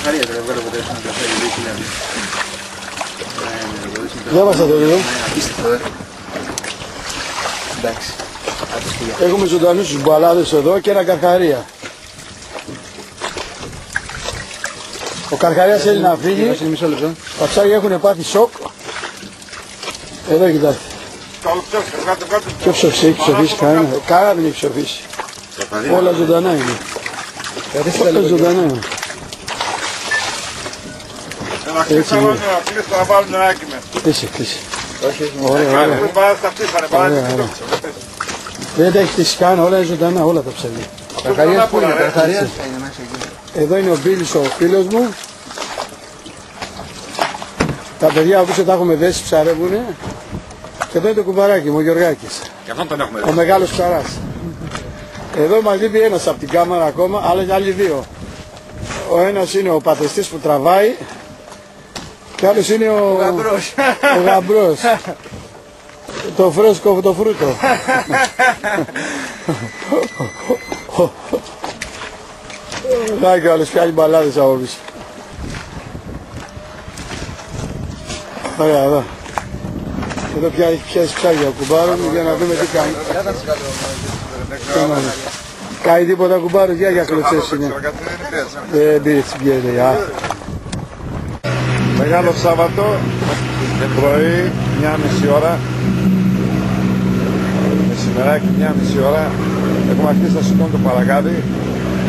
Καρχαρία τώρα βγάλω ποτέ στον καφέ, Διάβασα το λίγο. Απίστευτο, εντάξει. Έχουμε ζωντανούς τους μπαλάδες εδώ και ένα Καρχαρία. Ο Καρχαρίας θέλει να φύγει. Τα ψάρια έχουν πάθει σοκ. Εδώ κοιτάξτε. Ποιο ψοφίσει, έχει ψοφίσει κανένα. Κανένα δεν έχει ψοφίσει. Όλα ζωντανά είναι. Όλα ζωντανά είναι. Έτσι είναι. Κλείσε, κλείσε. Ωραία. Δεν τα έχει κλείσει καν, όλα είναι ζωντανά, όλα τα ψάρια. Καρχαρίας πού είναι, Καρχαρίας. Εδώ είναι ο Μπίλης, ο φίλος μου. Τα παιδιά που τα έχουμε δέσει ψαρεύουνε. Και εδώ είναι το κουμπαράκι μου, ο Γιωργάκης. Και αυτόν τον έχουμε Ο μεγάλος ψαράς. Εδώ μας λείπει ένας από την κάμερα ακόμα, άλλοι δύο. Ο ένας είναι ο πατεστής που τραβάει και άλλος είναι ο γαμπρός. Το φρέσκο, το φρούτο. Να και άλλος πιάνει μπαλάδες από πίσω. Ωραία, εδώ. Εδώ έχει πιάσει ψάρια ο κουμπάρος μου για να δούμε τι κάνει. Κάνει τίποτα κουμπάρος, για κλωτσές είναι. Δεν πήρε την πιέλη, Μεγάλο Σάββατο, πρωί, 1,5 ώρα. Μεσημεράκι, 1,5 ώρα. Έχουμε αρχίσει να σηκώνουμε το παρακάδι.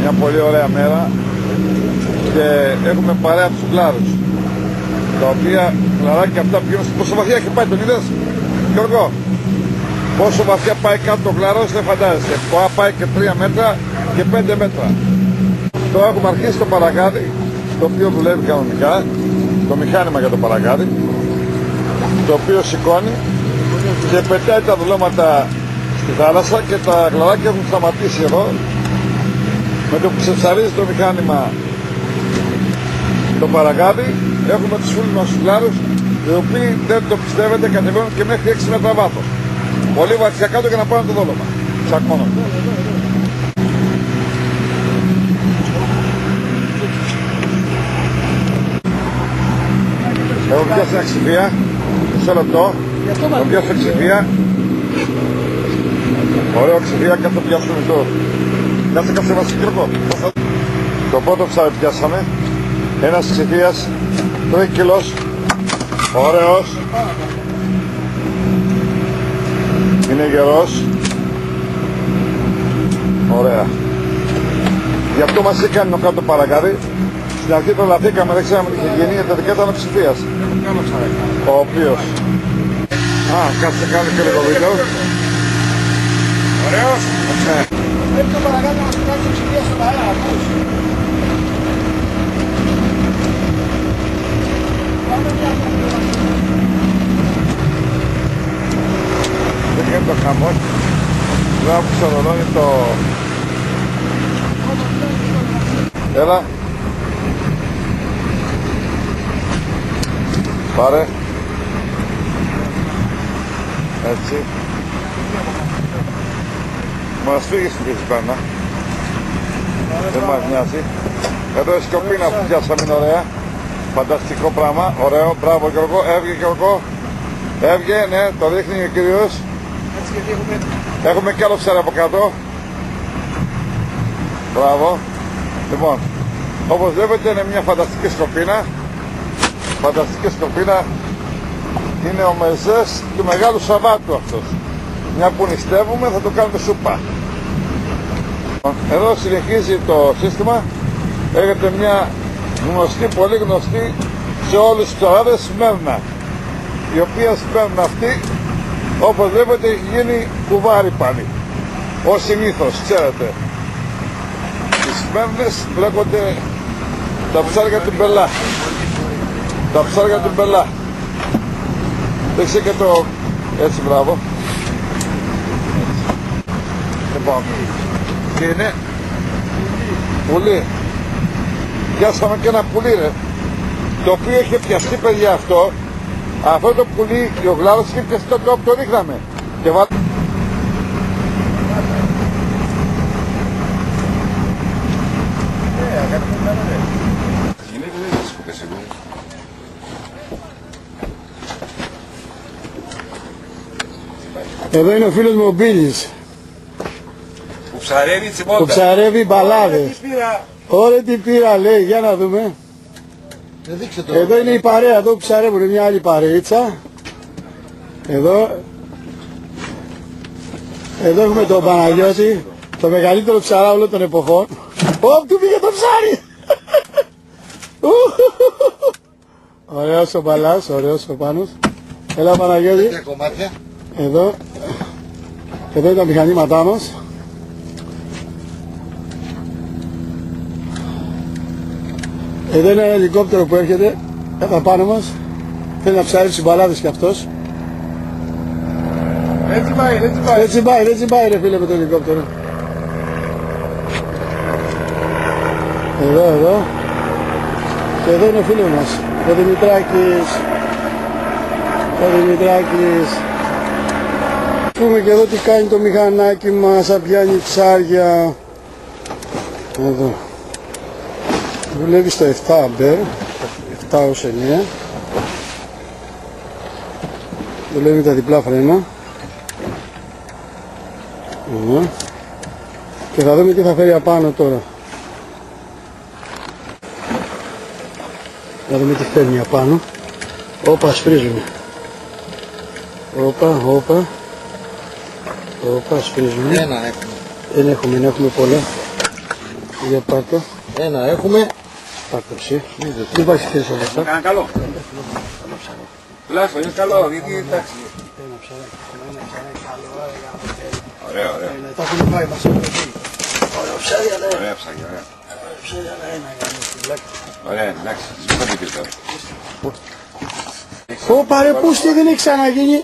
Μια πολύ ωραία μέρα. Και έχουμε παρέα τους κλάρους. Τα οποία κλαράκια αυτά πηγαίνουν. Πόσο βαθιά έχει πάει, τον είδες, Γιώργο? Πόσο βαθιά πάει κάτω το κλαρός δεν φαντάζεσαι. Πάει και 3 μέτρα και 5 μέτρα. Τώρα έχουμε αρχίσει το παρακάδι, το οποίο δουλεύει κανονικά. Το μηχάνημα για το παρακάδι, το οποίο σηκώνει και πετάει τα δουλώματα στη θάλασσα και τα κλαράκια έχουν σταματήσει εδώ. Με το που ξεψαρίζει το μηχάνημα το παρακάδι, έχουμε τους φίλους μας τους κλάρους, οι οποίοι δεν το πιστεύετε κατεβαίνουν και μέχρι 6 μέτρα βάθος. Πολύ βαθιά κάτω για να πάνε το δόλωμα. Τσακώνονται. Έχω πιάσει ένα ξηφία, μισό λεπτό, έχω πιάσει ένα ξηφία, ωραίο ξηφία και θα το πιάσουμε εδώ. Κάτσε Βασιλικό. Το πρώτο ψάρι πιάσαμε, ένας ξηφίας, 3 κιλός, ωραίος, είναι γερός, ωραία. Γι' αυτό μας έκανε το κάτω παρακάδι. Στην αρχή το λαθήκαμε, δεν ξέραμε τι είχε γίνει, γιατί τελικά ήταν ο ψηφίας. Ο οποίος... κάτσε κάνει και λίγο βίντεο. Ωραίος. Πρέπει το παρακάτω να μας κάνει το ψηφία στον αέρα, ακούς. Δεν γίνεται το χαμός. Τώρα που ξαδολώνει το... Έλα. Πάρε. Έτσι. Μας φύγει στην Κεσπάνα. Δεν μας νοιάζει. Εδώ η σκοπίνα που πιάσαμε είναι ωραία. Φανταστικό πράγμα. Ωραίο. Μπράβο Γιώργο. Έβγε Γιώργο. Έβγε, ναι. Το δείχνει ο κύριος. Έχουμε κι άλλο ψάρι από κάτω. Μπράβο. Λοιπόν, όπως βλέπετε είναι μια φανταστική σκοπίνα. Φανταστική σκοπίνα. Είναι ο μεζές του Μεγάλου Σαββάτου αυτός. Μια που νηστεύουμε θα το κάνουμε σούπα. Εδώ συνεχίζει το σύστημα. Έχετε μια γνωστή, πολύ γνωστή σε όλους τους ψαράδες, Σμέρνα. Η οποία Σμέρνα αυτή, όπως βλέπετε, έχει γίνει κουβάρι πάλι. Ως συνήθως, ξέρετε. Οι Σμέρνες βλέπονται τα ψάρια του Μπελά. Τα ψάρια του Μπελά. Δείξε και το... έτσι, μπράβο. Λοιπόν, τι είναι? Πουλί. Πιάσαμε και ένα πουλί, ρε. Το οποίο είχε πιαστεί, παιδιά, αυτό. Αυτό το πουλί, ο γλάρος είχε πιαστεί το τρόπο, το ρίχναμε. Και Εδώ είναι ο φίλος μου ο Μπίλης. Που ψαρεύει Που τσιμόντα. ψαρεύει μπαλάδες. Ωραία τι πήρα λέει, για να δούμε. Εδώ είναι η παρέα, εδώ που ψαρεύουν μια άλλη παρείτσα. Εδώ. Εδώ έχουμε τον Παναγιώτη, το μεγαλύτερο ψαρά όλων των εποχών. Ωπ, του πήγε το ψάρι! Ωραίος ο Μπαλάς, ωραίος ο Πάνος. Έλα Παναγιώτη. Εδώ. Εδώ είναι τα μηχανήματά μας. Εδώ είναι ένα ελικόπτερο που έρχεται κατά πάνω μας. Θέλει να ψάρει τις μπαλάδες κι αυτός. Έτσι πάει, έτσι πάει. Έτσι πάει ρε φίλε με το ελικόπτερο. Εδώ. Και εδώ είναι ο φίλος μας, ο Δημητράκης. Πούμε και εδώ τι κάνει το μηχανάκι μας, αν πιάνει ψάρια. Εδώ. Δουλεύει στο 7 αμπέρ, 7 ως 9. Δουλεύει τα διπλά φρένα. Εδώ. Και θα δούμε τι θα φέρει απάνω τώρα. Θα δούμε τι φέρνει απάνω. Όπα, σφρίζουμε. Όπα, σφρίζουμε. Ένα έχουμε. Δεν έχουμε πολλά. Για πάρτο. Ένα έχουμε. Πάρτο εσύ. Δεν πάει θέση όλα αυτά. Κάνα καλό. Τουλάχιστον είναι καλό, γιατί εντάξει. Ένα ψαράκι καλό, Ωραία, ωραία. τα έχουμε πάει μας. Ωραία ψάρι, αλλά Ωραία ψάρια, ωραία. ένα γάμο. Ωραία, εντάξει. Μην το πείτε τώρα. Ω παρε, πού δεν έχει ξαναγίνει.